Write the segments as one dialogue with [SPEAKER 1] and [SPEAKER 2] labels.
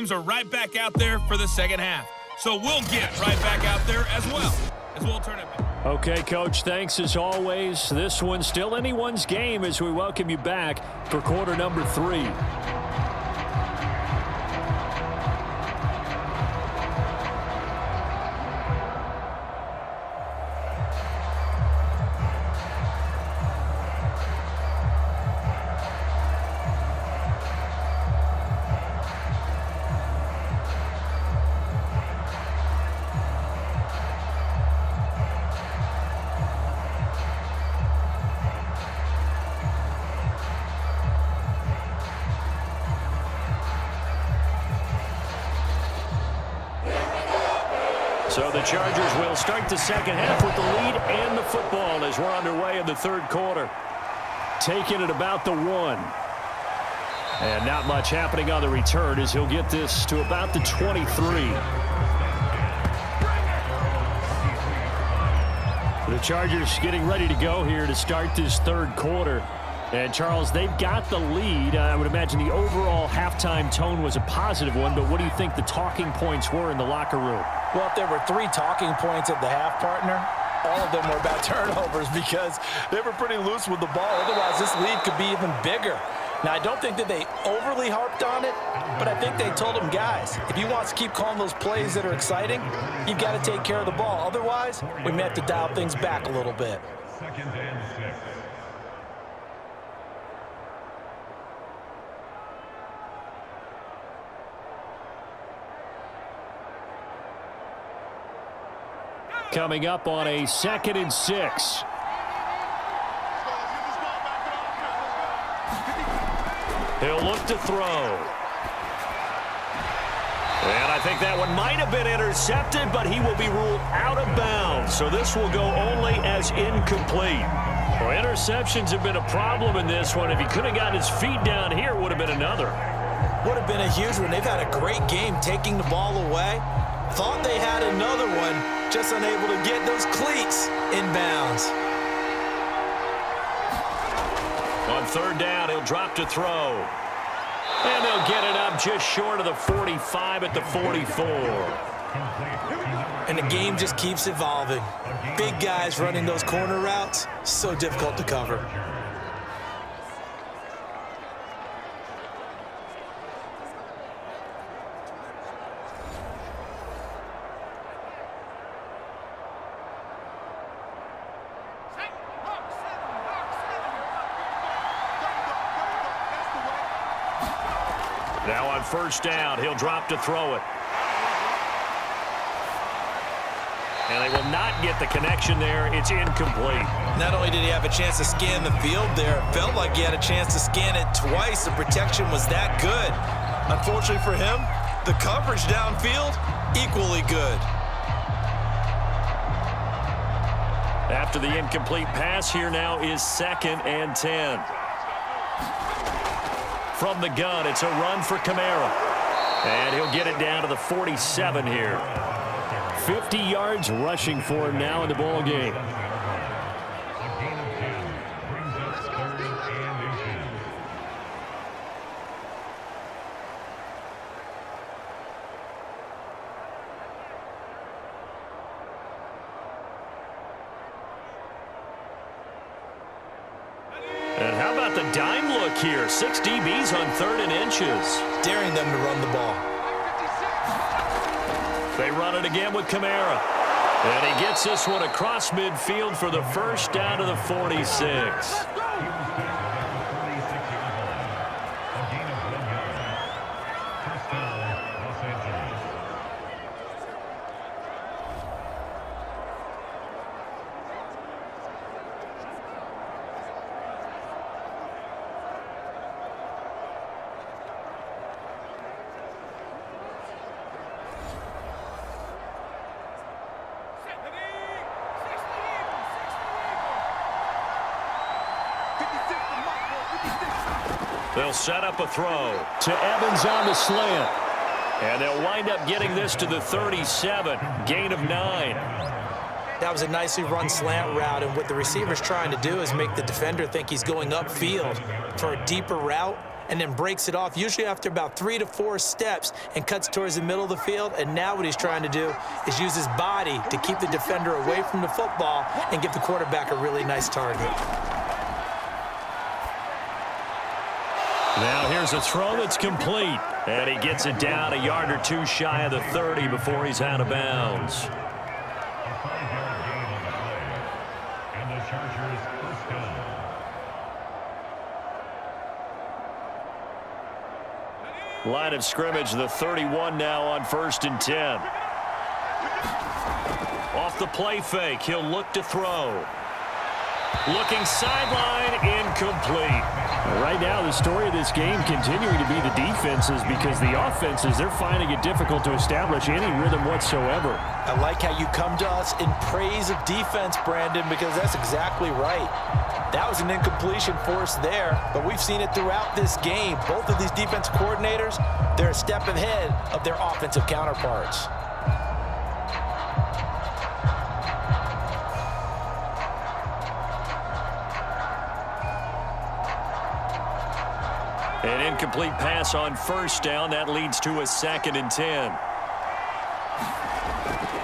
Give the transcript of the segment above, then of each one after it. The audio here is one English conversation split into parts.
[SPEAKER 1] Are right back out there for the second half. So we'll get right back out there as well as we'll turn it back.
[SPEAKER 2] Okay, Coach, thanks as always. This one's still anyone's game as we welcome you back for quarter number 3. So the Chargers will start the second half with the lead and the football as we're underway in the third quarter. Taking it about the 1. And not much happening on the return as he'll get this to about the 23. The Chargers getting ready to go here to start this third quarter. And, Charles, they've got the lead. I would imagine the overall halftime tone was a positive one, but what do you think the talking points were in the locker room?
[SPEAKER 3] Well, if there were 3 talking points at the half, partner, all of them were about turnovers because they were pretty loose with the ball. Otherwise, this lead could be even bigger. Now, I don't think that they overly harped on it, but I think they told them, guys, if you want to keep calling those plays that are exciting, you've got to take care of the ball. Otherwise, we may have to dial things back a little bit.
[SPEAKER 4] 2nd and 6.
[SPEAKER 2] Coming up on a 2nd and 6. He'll look to throw. And I think that one might have been intercepted, but he will be ruled out of bounds. So this will go only as incomplete. Well, interceptions have been a problem in this one. If he could have gotten his feet down here, it would have been another.
[SPEAKER 3] Would have been a huge one. They've had a great game taking the ball away. Thought they had another one, just unable to get those cleats in bounds.
[SPEAKER 2] On 3rd down, he'll drop to throw. And they'll get it up just short of the 45 at the 44.
[SPEAKER 3] And the game just keeps evolving. Big guys running those corner routes, so difficult to cover.
[SPEAKER 2] Now on 1st down, he'll drop to throw it. And they will not get the connection there. It's incomplete.
[SPEAKER 3] Not only did he have a chance to scan the field there, it felt like he had a chance to scan it twice. The protection was that good. Unfortunately for him, the coverage downfield, equally good.
[SPEAKER 2] After the incomplete pass, here now is 2nd and 10. From the gun, it's a run for Kamara. And he'll get it down to the 47 here. 50 yards rushing for him now in the ball game. And how about the dime look here? 6 DBs on 3rd and inches.
[SPEAKER 3] Daring them to run the ball.
[SPEAKER 2] They run it again with Kamara. And he gets this one across midfield for the first down to the 46. They'll set up a throw to Evans on the slant. And they'll wind up getting this to the 37. Gain of 9.
[SPEAKER 3] That was a nicely run slant route, and what the receiver's trying to do is make the defender think he's going upfield for a deeper route and then breaks it off, usually after about 3 to 4 steps, and cuts towards the middle of the field. And now what he's trying to do is use his body to keep the defender away from the football and give the quarterback a really nice target.
[SPEAKER 2] Now here's a throw that's complete. And he gets it down a yard or two shy of the 30 before he's out of bounds. Line of scrimmage, the 31 now on 1st and 10. Off the play fake, he'll look to throw. Looking sideline, incomplete. Right now, the story of this game continuing to be the defenses, because the offenses, they're finding it difficult to establish any rhythm whatsoever.
[SPEAKER 3] I like how you come to us in praise of defense, Brandon, because that's exactly right. That was an incompletion force there, but we've seen it throughout this game. Both of these defense coordinators, they're a step ahead of their offensive counterparts.
[SPEAKER 2] An incomplete pass on 1st down. That leads to a 2nd and 10.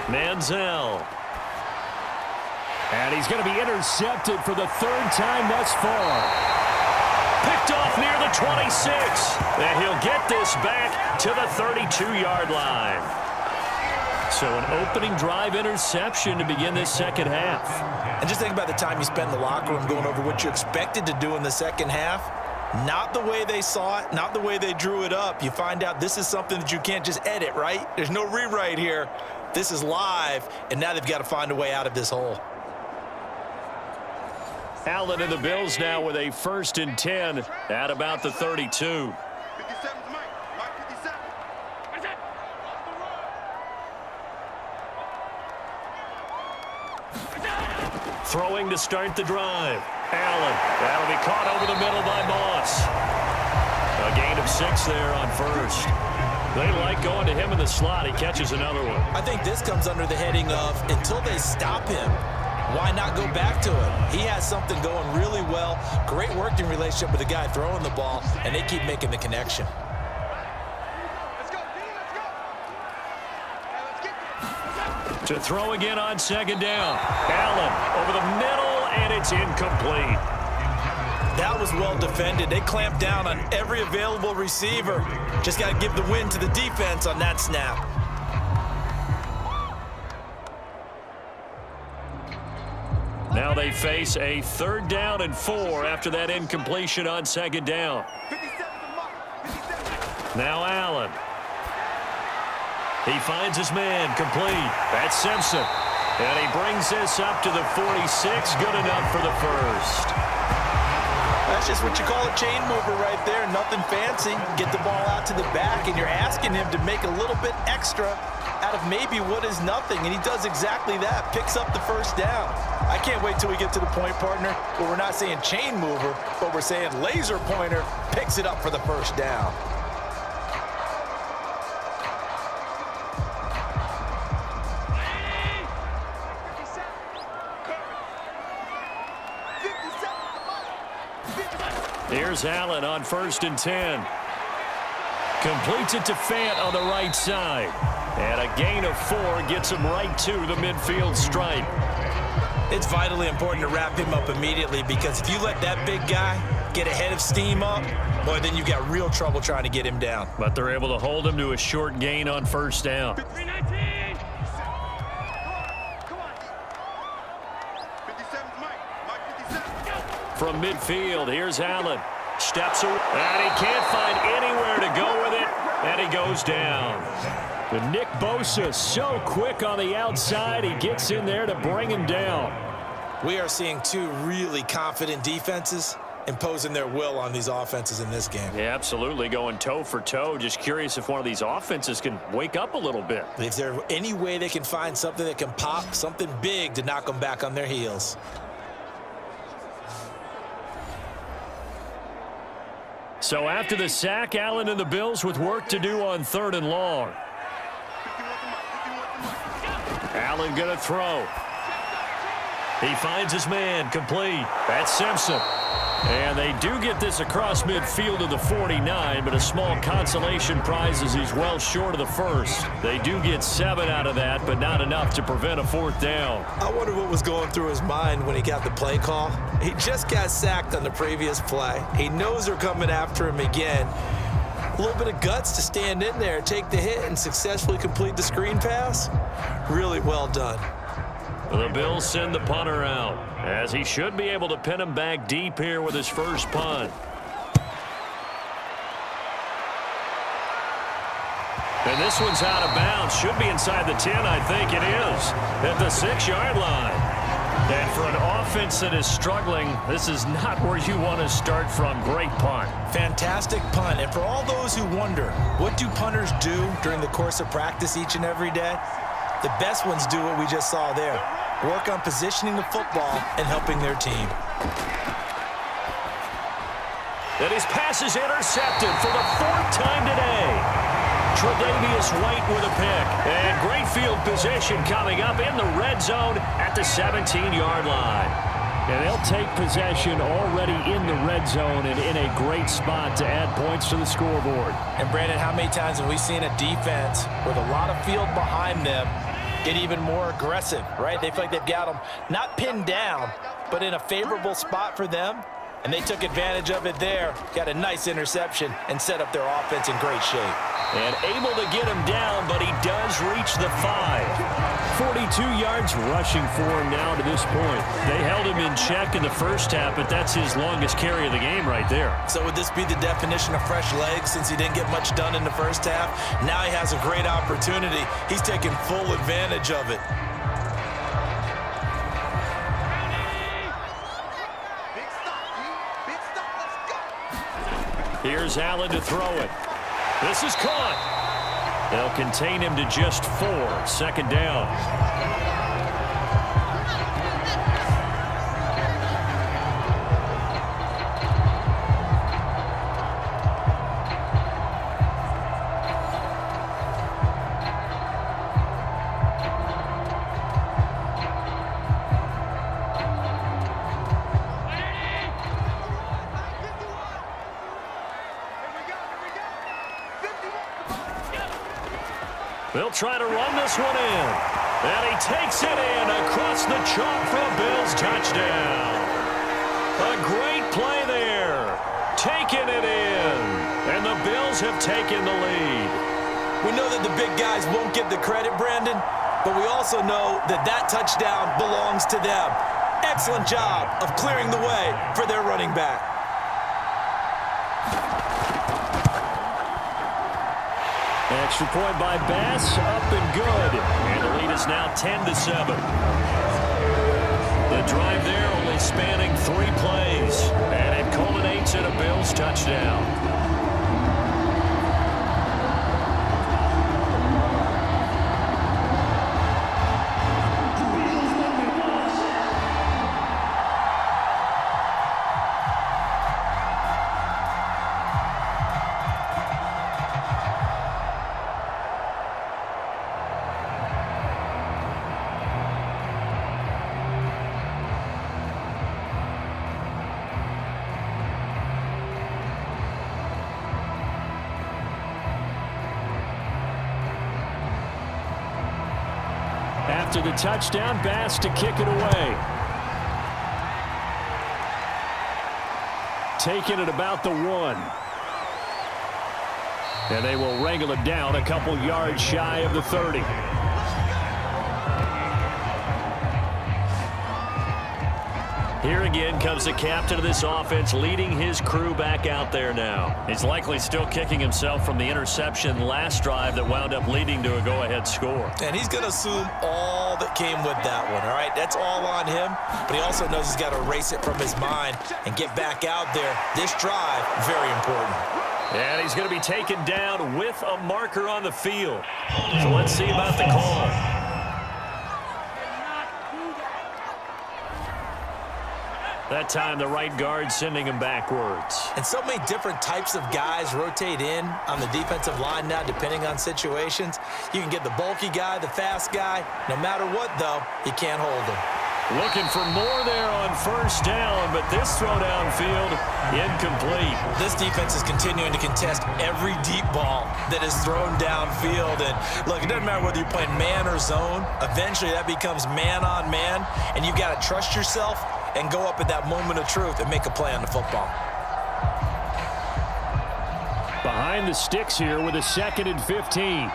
[SPEAKER 2] Manziel. And he's going to be intercepted for the 3rd time thus far. Picked off near the 26. And he'll get this back to the 32-yard line. So an opening drive interception to begin this 2nd half.
[SPEAKER 3] And just think about the time you spend in the locker room going over what you expected to do in the 2nd half. Not the way they saw it, not the way they drew it up. You find out this is something that you can't just edit, right? There's no rewrite here. This is live, and now they've got to find a way out of this hole.
[SPEAKER 2] Allen and the Bills now with a 1st and 10 at about the 32. Throwing to start the drive. Allen. That'll be caught over the middle by Moss. A gain of 6 there on 1st. They like going to him in the slot. He catches another one.
[SPEAKER 3] I think this comes under the heading of until they stop him, why not go back to it? He has something going really well. Great working relationship with the guy throwing the ball, and they keep making the connection.
[SPEAKER 2] To throw again on 2nd down. Allen over the middle, and it's incomplete.
[SPEAKER 3] That was well defended. They clamped down on every available receiver. Just got to give the win to the defense on that snap.
[SPEAKER 2] Now they face a 3rd down and 4 after that incompletion on 2nd down. Now Allen. He finds his man, complete. That's Simpson. And he brings this up to the 46, good enough for the 1st.
[SPEAKER 3] That's just what you call a chain mover right there. Nothing fancy. Get the ball out to the back, and you're asking him to make a little bit extra out of maybe what is nothing, and he does exactly that. Picks up the 1st down. I can't wait till we get to the point, partner, where we're not saying chain mover, but we're saying laser pointer picks it up for the 1st down.
[SPEAKER 2] Here's Allen on 1st and 10. Completes it to Fant on the right side. And a gain of 4 gets him right to the midfield stripe.
[SPEAKER 3] It's vitally important to wrap him up immediately, because if you let that big guy get ahead of steam up, boy, then you've got real trouble trying to get him down.
[SPEAKER 2] But they're able to hold him to a short gain on 1st down. From midfield, here's Allen. Steps away, and he can't find anywhere to go with it, and he goes down. But Nick Bosa so quick on the outside, he gets in there to bring him down.
[SPEAKER 3] We are seeing 2 really confident defenses imposing their will on these offenses in this game.
[SPEAKER 2] Yeah, absolutely, going toe for toe. Just curious if one of these offenses can wake up a little bit.
[SPEAKER 3] If there's any way they can find something that can pop, something big to knock them back on their heels.
[SPEAKER 2] So after the sack, Allen and the Bills with work to do on 3rd and long. Allen going to throw. He finds his man, complete. That's Simpson. And they do get this across midfield to the 49, but a small consolation prize as he's well short of the first. They do get 7 out of that, but not enough to prevent a 4th down.
[SPEAKER 3] I wonder what was going through his mind when he got the play call. He just got sacked on the previous play. He knows they're coming after him again. A little bit of guts to stand in there, take the hit, and successfully complete the screen pass. Really well done.
[SPEAKER 2] The Bills send the punter out, as he should be able to pin him back deep here with his first punt. And this one's out of bounds. Should be inside the 10, I think it is, at the 6-yard line. And for an offense that is struggling, this is not where you want to start from. Great punt.
[SPEAKER 3] Fantastic punt. And for all those who wonder, what do punters do during the course of practice each and every day? The best ones do what we just saw there. Work on positioning the football and helping their team.
[SPEAKER 2] And his pass is intercepted for the 4th time today. Tre'Davious White with a pick. And great field position coming up in the red zone at the 17-yard line. And they'll take possession already in the red zone and in a great spot to add points to the scoreboard.
[SPEAKER 3] And Brandon, how many times have we seen a defense with a lot of field behind them get even more aggressive, right? They feel like they've got them not pinned down, but in a favorable spot for them. And they took advantage of it there, got a nice interception, and set up their offense in great shape.
[SPEAKER 2] And able to get him down, but he does reach the 5. 42 yards rushing for him now to this point. They held him in check in the first half, but that's his longest carry of the game right there.
[SPEAKER 3] So would this be the definition of fresh legs since he didn't get much done in the first half? Now he has a great opportunity. He's taking full advantage of it.
[SPEAKER 2] Here's Allen to throw it. This is caught. They'll contain him to just 4. 2nd down. They'll try to run this one in. And he takes it in across the chalk for a Bills touchdown. A great play there. Taking it in. And the Bills have taken the lead.
[SPEAKER 3] We know that the big guys won't get the credit, Brandon, but we also know that that touchdown belongs to them. Excellent job of clearing the way for their running back.
[SPEAKER 2] Extra point by Bass, up and good. And the lead is now 10-7. The drive there only spanning 3 plays. And it culminates in a Bills touchdown. After the touchdown, Bass to kick it away. Taking it about the 1. And they will wrangle it down a couple yards shy of the 30. Here again comes the captain of this offense, leading his crew back out there now. He's likely still kicking himself from the interception last drive that wound up leading to a go-ahead score.
[SPEAKER 3] And he's going to assume all that came with that one, all right? That's all on him, but he also knows he's got to erase it from his mind and get back out there. This drive, very important.
[SPEAKER 2] And he's going to be taken down with a marker on the field. So let's see about the call. That time, the right guard sending him backwards.
[SPEAKER 3] And so many different types of guys rotate in on the defensive line now, depending on situations. You can get the bulky guy, the fast guy. No matter what, though, you can't hold him.
[SPEAKER 2] Looking for more there on first down, but this throw downfield incomplete.
[SPEAKER 3] This defense is continuing to contest every deep ball that is thrown downfield. And look, it doesn't matter whether you're playing man or zone. Eventually that becomes man on man, and you've got to trust yourself and go up at that moment of truth and make a play on the football.
[SPEAKER 2] Behind the sticks here with a 2nd and 15.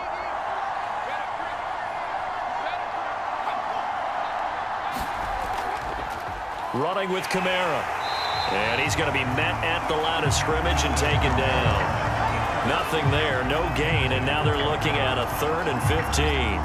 [SPEAKER 2] Running with Kamara. And he's going to be met at the line of scrimmage and taken down. Nothing there, no gain, and now they're looking at a 3rd and 15.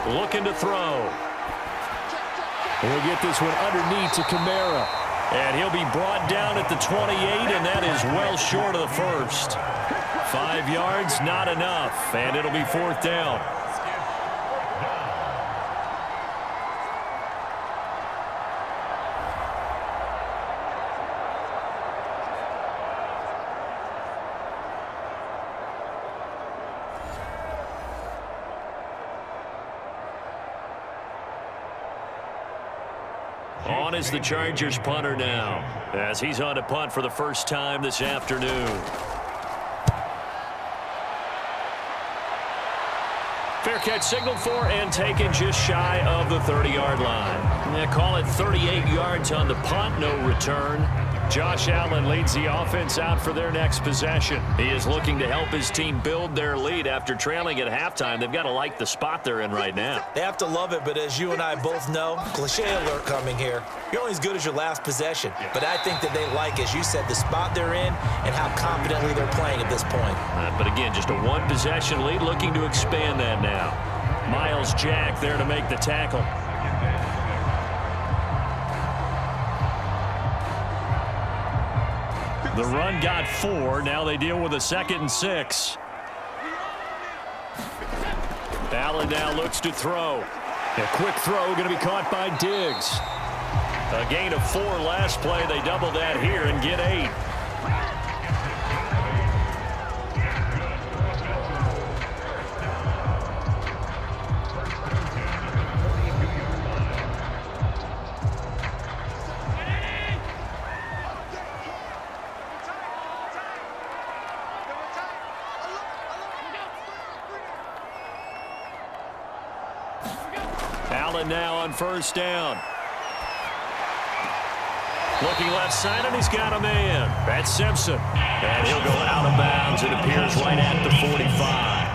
[SPEAKER 2] Looking to throw. We'll get this one underneath to Kamara. And he'll be brought down at the 28, and that is well short of the first. 5 yards, not enough, and it'll be 4th down. On is the Chargers punter now, as he's on to punt for the first time this afternoon. Fair catch signaled for and taken just shy of the 30-yard line. Yeah, call it 38 yards on the punt, no return. Josh Allen leads the offense out for their next possession. He is looking to help his team build their lead after trailing at halftime. They've got to like the spot they're in right now.
[SPEAKER 3] They have to love it, but as you and I both know, cliche alert coming here, you're only as good as your last possession. But I think that they like, as you said, the spot they're in and how confidently they're playing at this point.
[SPEAKER 2] But again, just a one-possession lead, looking to expand that now. Miles Jack there to make the tackle. The run got 4. Now they deal with a 2nd and 6. Allen now looks to throw. A quick throw going to be caught by Diggs. A gain of 4 last play. They double that here and get 8. Allen now on first down. Looking left side, and he's got a man. That's Simpson. And he'll go out of bounds. It appears right at the 45.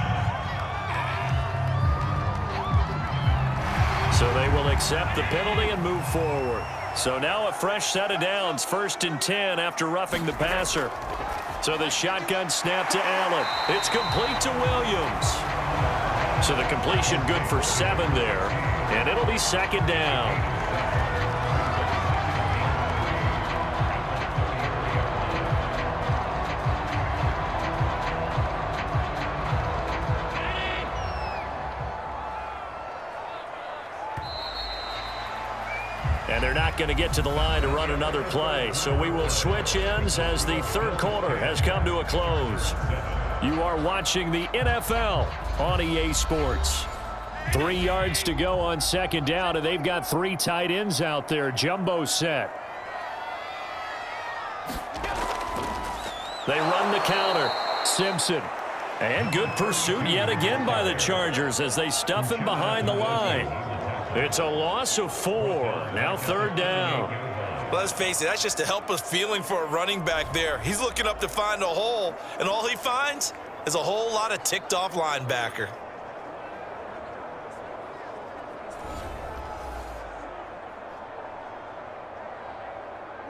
[SPEAKER 2] So they will accept the penalty and move forward. So now a fresh set of downs. 1st and 10 after roughing the passer. So the shotgun snap to Allen. It's complete to Williams. So the completion good for 7 there. And it'll be 2nd down. And they're not going to get to the line to run another play. So we will switch ends as the 3rd quarter has come to a close. You are watching the NFL on EA Sports. 3 yards to go on 2nd down, and they've got 3 tight ends out there. Jumbo set. They run the counter. Simpson. And good pursuit yet again by the Chargers as they stuff him behind the line. It's a loss of 4. Now 3rd down.
[SPEAKER 3] Well, let's face it, that's just a helpless feeling for a running back there. He's looking up to find a hole, and all he finds is a whole lot of ticked-off linebacker.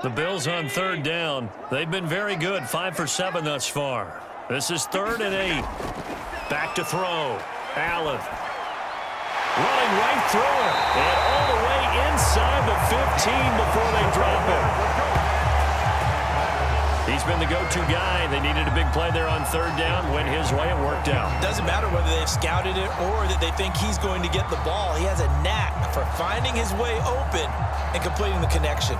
[SPEAKER 2] The Bills on 3rd down. They've been very good, 5 for 7 thus far. This is 3rd and 8. Back to throw. Allen. Running right through him. And all the way inside the 15 before they drop him. He's been the go-to guy. They needed a big play there on third down. Went his way. It worked out.
[SPEAKER 3] Doesn't matter whether they've scouted it or that they think he's going to get the ball. He has a knack for finding his way open and completing the connection.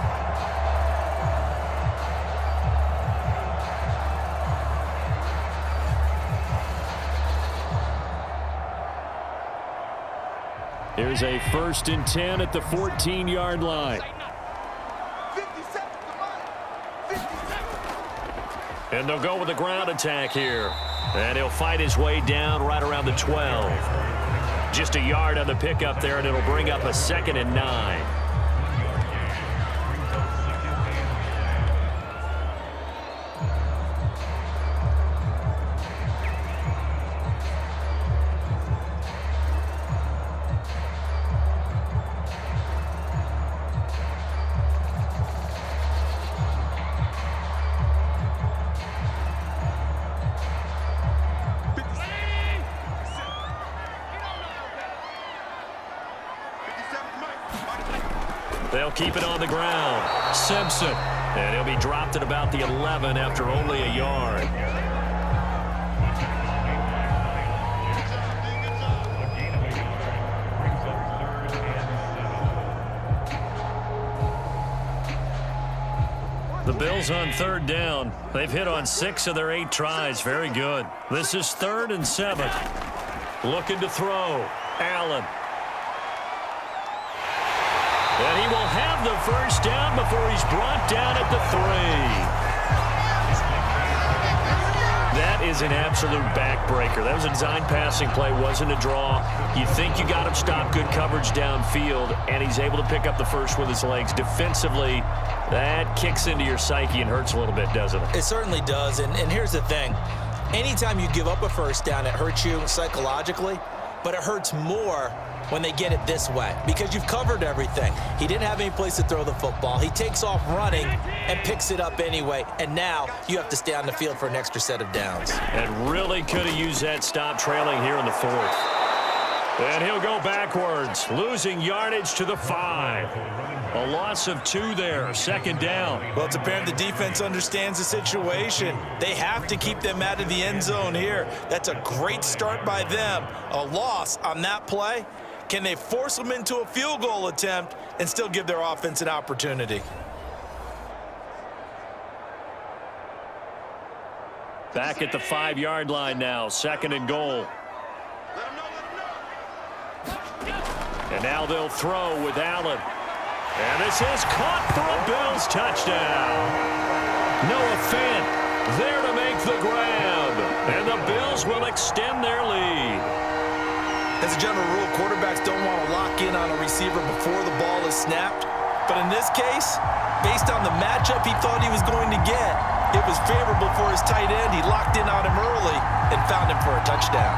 [SPEAKER 2] Here's a 1st and 10 at the 14-yard line. And they'll go with the ground attack here. And he'll fight his way down right around the 12. Just a yard on the pickup there, and it'll bring up a 2nd and 9. They'll keep it on the ground. Simpson. And he'll be dropped at about the 11 after only a yard. The Bills on 3rd down. They've hit on 6 of their 8 tries. Very good. This is 3rd and 7. Looking to throw. Allen. And he will have the 1st down before he's brought down at the 3. That is an absolute backbreaker. That was a design passing play, wasn't a draw. You think you got him stopped, good coverage downfield, and he's able to pick up the 1st with his legs. Defensively, that kicks into your psyche and hurts a little bit, doesn't it?
[SPEAKER 3] It certainly does, and here's the thing. Anytime you give up a 1st down, it hurts you psychologically, but it hurts more when they get it this way because you've covered everything. He didn't have any place to throw the football. He takes off running and picks it up anyway, and now you have to stay on the field for an extra set of downs.
[SPEAKER 2] And really could have used that stop trailing here in the 4th. And he'll go backwards, losing yardage to the 5. A loss of 2 there, 2nd down.
[SPEAKER 3] Well, it's apparent the defense understands the situation. They have to keep them out of the end zone here. That's a great start by them. A loss on that play. Can they force them into a field goal attempt and still give their offense an opportunity?
[SPEAKER 2] Back at the 5-yard line now, 2nd and goal. And now they'll throw with Allen. And this is caught for a Bills touchdown. Noah Fant there to make the grab. And the Bills will extend their lead.
[SPEAKER 3] As a general rule, quarterbacks don't want to lock in on a receiver before the ball is snapped. But in this case, based on the matchup he thought he was going to get, it was favorable for his tight end. He locked in on him early and found him for a touchdown.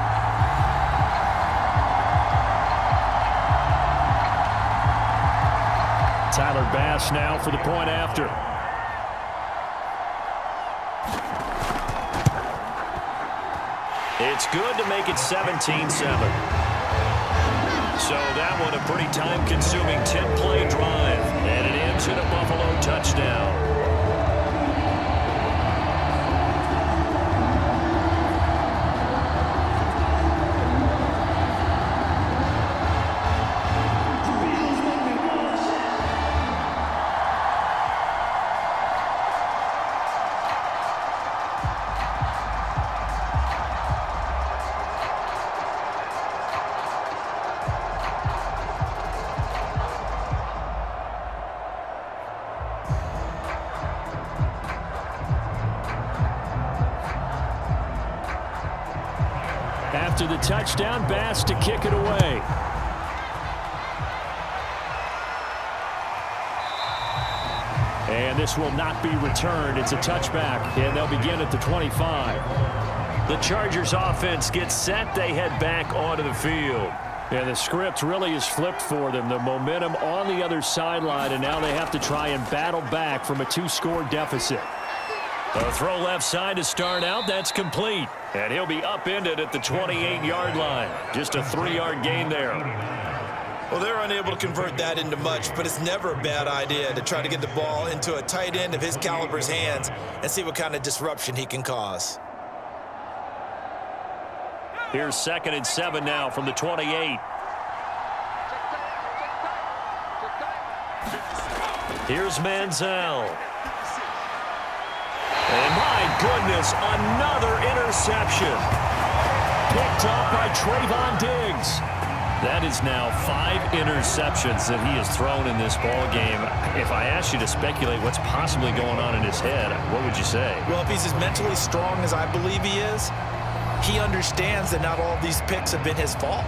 [SPEAKER 2] Tyler Bass now for the point after. It's good to make it 17-7. So that one a pretty time-consuming 10-play drive. And it ends in a Buffalo touchdown. After the touchdown, Bass to kick it away. And this will not be returned. It's a touchback, and they'll begin at the 25. The Chargers offense gets set. They head back onto the field. And the script really is flipped for them. The momentum on the other sideline, and now they have to try and battle back from a 2-score deficit. A throw left side to start out. That's complete. And he'll be upended at the 28-yard line. Just a 3-yard gain there.
[SPEAKER 3] Well, they're unable to convert that into much, but it's never a bad idea to try to get the ball into a tight end of his caliber's hands and see what kind of disruption he can cause.
[SPEAKER 2] Here's 2nd and 7 now from the 28. Here's Manziel. And my goodness, another interception. Picked up by Trayvon Diggs. That is now 5 interceptions that he has thrown in this ball game. If I asked you to speculate what's possibly going on in his head, what would you say?
[SPEAKER 3] Well, if he's as mentally strong as I believe he is, he understands that not all of these picks have been his fault.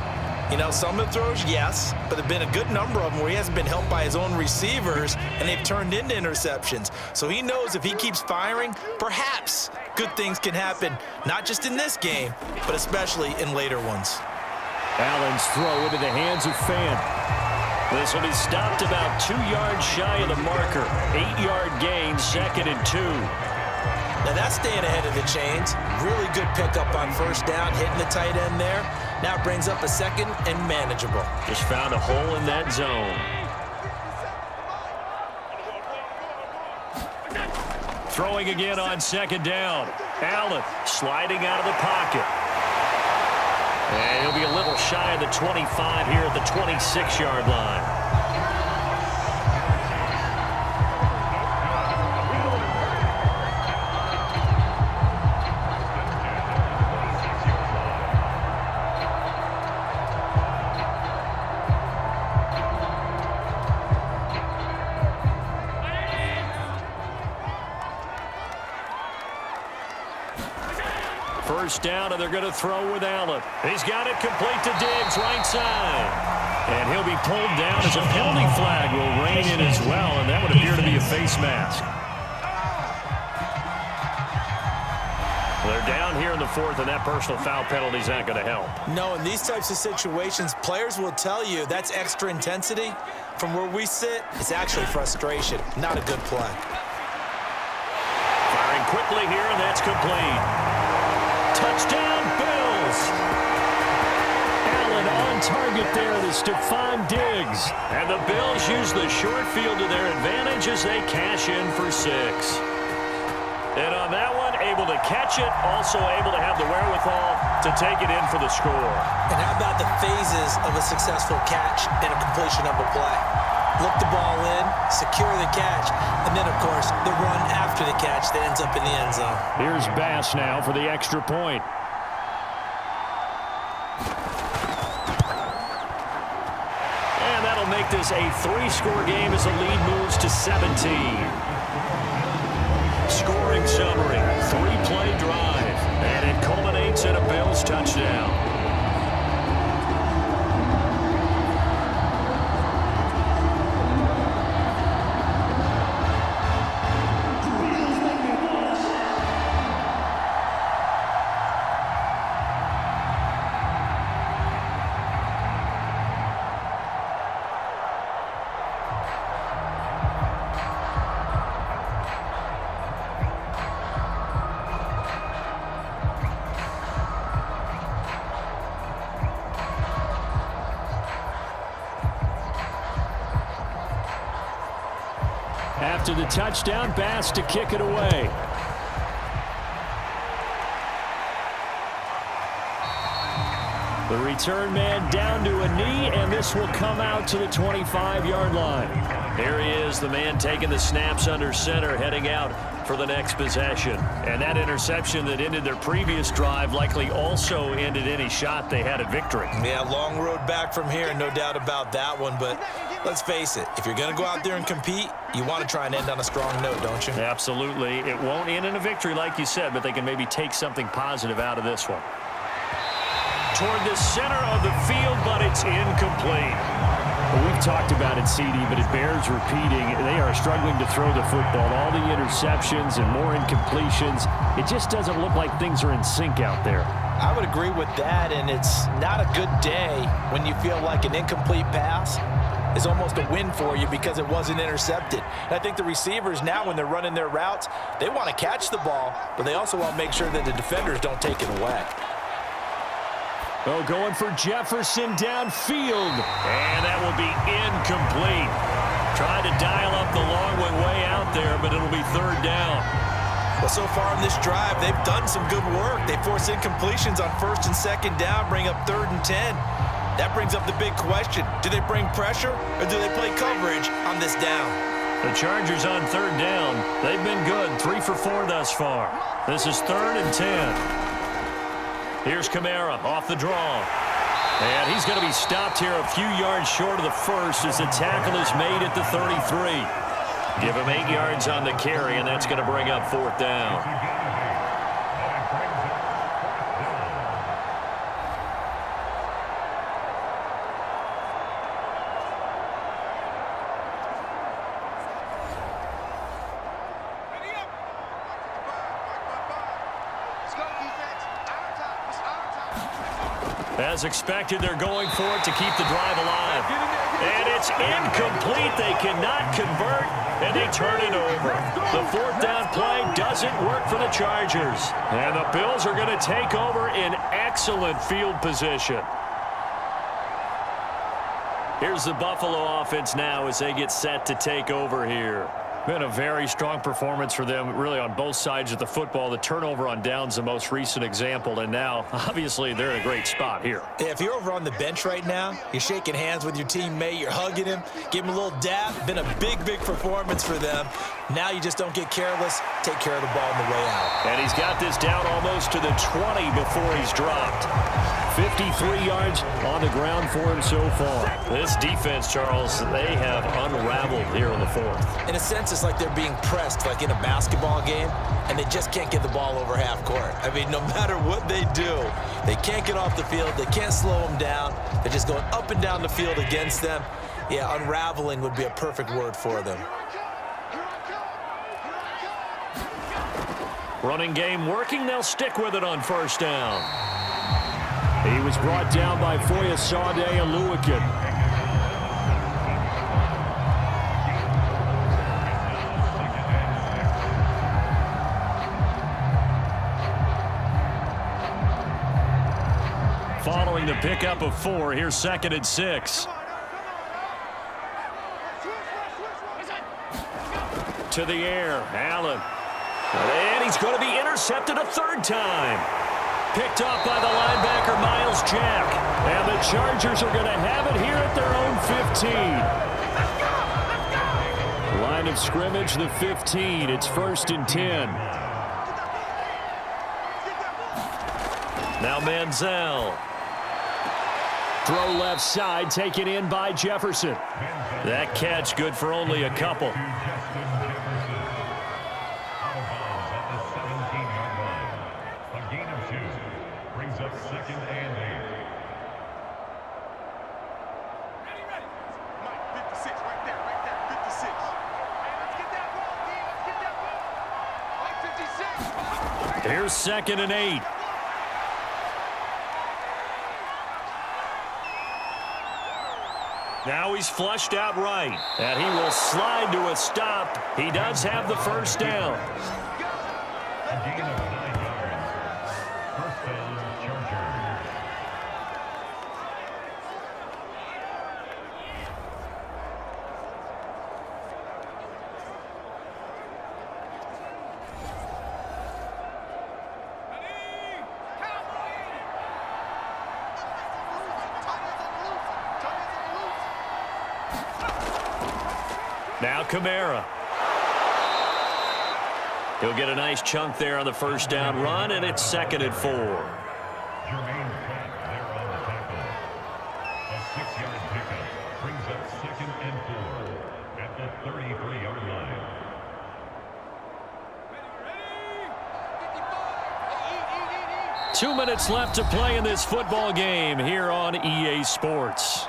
[SPEAKER 3] You know, some of the throws, yes, but there have been a good number of them where he hasn't been helped by his own receivers, and they've turned into interceptions. So he knows if he keeps firing, perhaps good things can happen, not just in this game, but especially in later ones.
[SPEAKER 2] Allen's throw into the hands of Fant. This will be stopped about 2 yards shy of the marker. 8-yard gain, 2nd and 2.
[SPEAKER 3] Now that's staying ahead of the chains. Really good pickup on first down, hitting the tight end there. Now it brings up a 2nd and manageable.
[SPEAKER 2] Just found a hole in that zone. Throwing again on 2nd down. Allen sliding out of the pocket. And he'll be a little shy of the 25 here at the 26-yard line. First down, and they're going to throw with Allen. He's got it complete to Diggs, right side. And he'll be pulled down as a penalty flag will rein in as well, and that would appear to be a face mask. They're down here in the 4th, and that personal foul penalty is not going to help.
[SPEAKER 3] No, in these types of situations, players will tell you that's extra intensity. From where we sit, it's actually frustration, not a good play.
[SPEAKER 2] Firing quickly here, and that's complete. Touchdown, Bills. Allen on target there to Stephon Diggs. And the Bills use the short field to their advantage as they cash in for 6. And on that one, able to catch it, also able to have the wherewithal to take it in for the score.
[SPEAKER 3] And how about the phases of a successful catch and a completion of a play? Look the ball in, secure the catch, and then, of course, the run after the catch that ends up in the end zone.
[SPEAKER 2] Here's Bass now for the extra point. And that'll make this a 3-score game as the lead moves to 17. Scoring summary, 3-play drive, and it culminates in a Bills touchdown. After the touchdown, Bass to kick it away. The return man down to a knee, and this will come out to the 25-yard line. There he is, the man taking the snaps under center, heading out for the next possession. And that interception that ended their previous drive likely also ended any shot they had at victory.
[SPEAKER 3] Yeah, long road back from here, no doubt about that one. But let's face it, if you're going to go out there and compete, you want to try and end on a strong note, don't you?
[SPEAKER 2] Absolutely. It won't end in a victory like you said, but they can maybe take something positive out of this one. Toward the center of the field, but it's incomplete. Well, we've talked about it, CD, but it bears repeating. They are struggling to throw the football. All the interceptions and more incompletions. It just doesn't look like things are in sync out there.
[SPEAKER 3] I would agree with that, and it's not a good day when you feel like an incomplete pass is almost a win for you because it wasn't intercepted. And I think the receivers now, when they're running their routes, they want to catch the ball, but they also want to make sure that the defenders don't take it away.
[SPEAKER 2] Oh, going for Jefferson downfield. And that will be incomplete. Trying to dial up the long way out there, but it'll be third down.
[SPEAKER 3] Well, so far in this drive, they've done some good work. They force incompletions on first and second down, bring up 3rd and 10. That brings up the big question. Do they bring pressure or do they play coverage on this down?
[SPEAKER 2] The Chargers on 3rd down. They've been good, 3 for 4 thus far. This is 3rd and 10. Here's Kamara off the draw. And he's going to be stopped here a few yards short of the first as the tackle is made at the 33. Give him 8 yards on the carry, and that's going to bring up 4th down. As expected, they're going for it to keep the drive alive. And it's incomplete. They cannot convert, and they turn it over. The 4th down play doesn't work for the Chargers. And the Bills are going to take over in excellent field position. Here's the Buffalo offense now as they get set to take over here. Been a very strong performance for them, really, on both sides of the football. The turnover on downs, the most recent example, and now, obviously, they're in a great spot here.
[SPEAKER 3] Yeah, if you're over on the bench right now, you're shaking hands with your teammate, you're hugging him, give him a little dap. Been a big performance for them. Now you just don't get careless. Take care of the ball on the way out.
[SPEAKER 2] And he's got this down almost to the 20 before he's dropped. 53 yards on the ground for him so far. This defense, Charles, they have unraveled here in the 4th.
[SPEAKER 3] In a sense, it's like they're being pressed like in a basketball game, and they just can't get the ball over half court. I mean, no matter what they do, they can't get off the field. They can't slow them down. They're just going up and down the field against them. Yeah, unraveling would be a perfect word for them.
[SPEAKER 2] Running game working. They'll stick with it on 1st down. He was brought down by Foyesade Oluwakin. Following the pickup of 4, here's 2nd and 6. To the air, Allen. And he's going to be intercepted a 3rd time. Picked off by the linebacker, Miles Jack. And the Chargers are going to have it here at their own 15. Line of scrimmage, the 15. It's 1st and 10. Now Manziel. Throw left side, taken in by Jefferson. That catch good for only a couple. Here's 2nd and 8. Now he's flushed out right, and he will slide to a stop. He does have the 1st down. Now Kamara. He'll get a nice chunk there on the 1st down run, and it's 2nd and 4.
[SPEAKER 4] Jermaine Pratt there on the tackle. A 6-yard pickup brings up 2nd and 4 at the 33-yard line.
[SPEAKER 2] 2 minutes left to play in this football game here on EA Sports.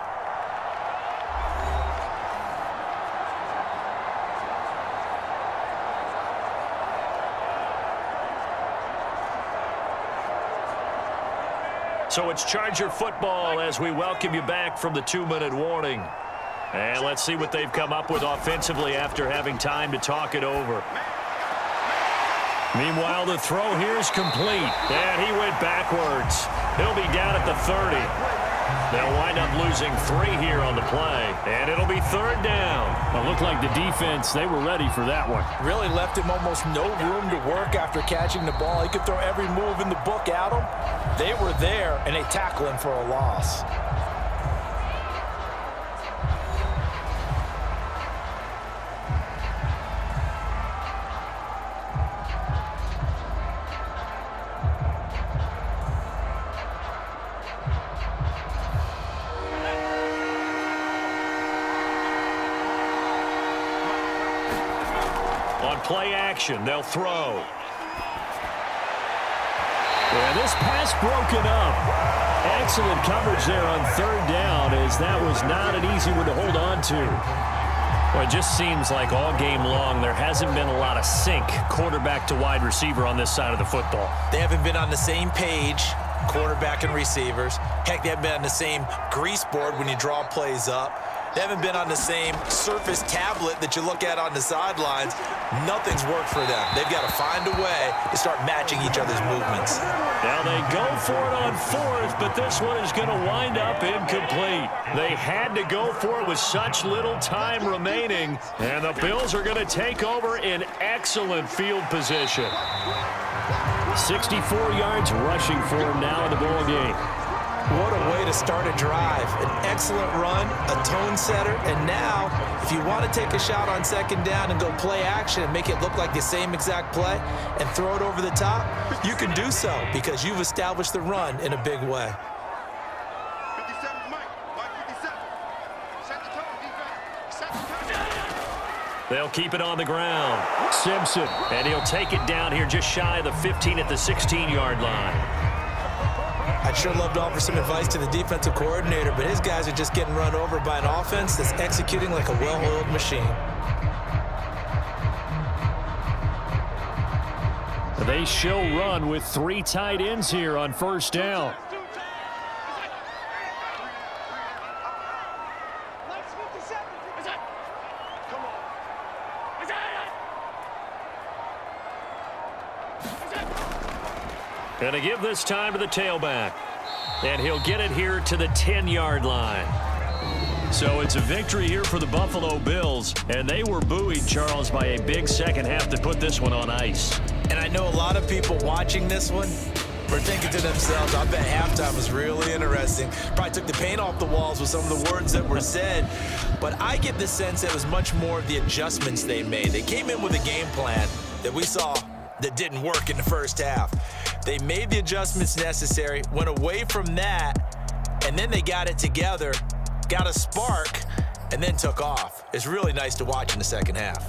[SPEAKER 2] So it's Charger football as we welcome you back from the 2-minute warning. And let's see what they've come up with offensively after having time to talk it over. Meanwhile, the throw here is complete. And he went backwards. He'll be down at the 30. They'll wind up losing 3 here on the play. And it'll be 3rd down.
[SPEAKER 5] It looked like the defense, they were ready for that one.
[SPEAKER 3] Really left him almost no room to work after catching the ball. He could throw every move in the book at him. They were there, and they tackle him for a loss.
[SPEAKER 2] On play action, they'll throw.
[SPEAKER 5] Yeah, this pass broken up. Excellent coverage there on 3rd down, as that was not an easy one to hold on to.
[SPEAKER 2] Well, it just seems like all game long there hasn't been a lot of sync quarterback to wide receiver on this side of the football.
[SPEAKER 3] They haven't been on the same page, quarterback and receivers. Heck, they haven't been on the same grease board when you draw plays up. They haven't been on the same Surface tablet that you look at on the sidelines. Nothing's worked for them. They've got to find a way to start matching each other's movements.
[SPEAKER 2] Now they go for it on 4th, but this one is going to wind up incomplete. They had to go for it with such little time remaining, and the Bills are going to take over in excellent field position.
[SPEAKER 5] 64 yards rushing for him now in the ball game.
[SPEAKER 3] What a way to start a drive. An excellent run, a tone setter, and now if you want to take a shot on 2nd down and go play action and make it look like the same exact play and throw it over the top, you can do so because you've established the run in a big way.
[SPEAKER 6] 57, Mike. Mike 57. Set the tone, defense. Set the tone.
[SPEAKER 2] They'll keep it on the ground. Simpson, and he'll take it down here just shy of the 15 at the 16-yard line.
[SPEAKER 3] I'd sure love to offer some advice to the defensive coordinator, but his guys are just getting run over by an offense that's executing like a well-oiled machine.
[SPEAKER 5] They show run with 3 tight ends here on 1st down.
[SPEAKER 2] And to give this time to the tailback. And he'll get it here to the 10-yard line. So it's a victory here for the Buffalo Bills. And they were buoyed, Charles, by a big second half to put this one on ice.
[SPEAKER 3] And I know a lot of people watching this one were thinking to themselves, I bet halftime was really interesting. Probably took the paint off the walls with some of the words that were said. But I get the sense that it was much more of the adjustments they made. They came in with a game plan that we saw that didn't work in the first half. They made the adjustments necessary, went away from that, and then they got it together, got a spark, and then took off. It's really nice to watch in the second half.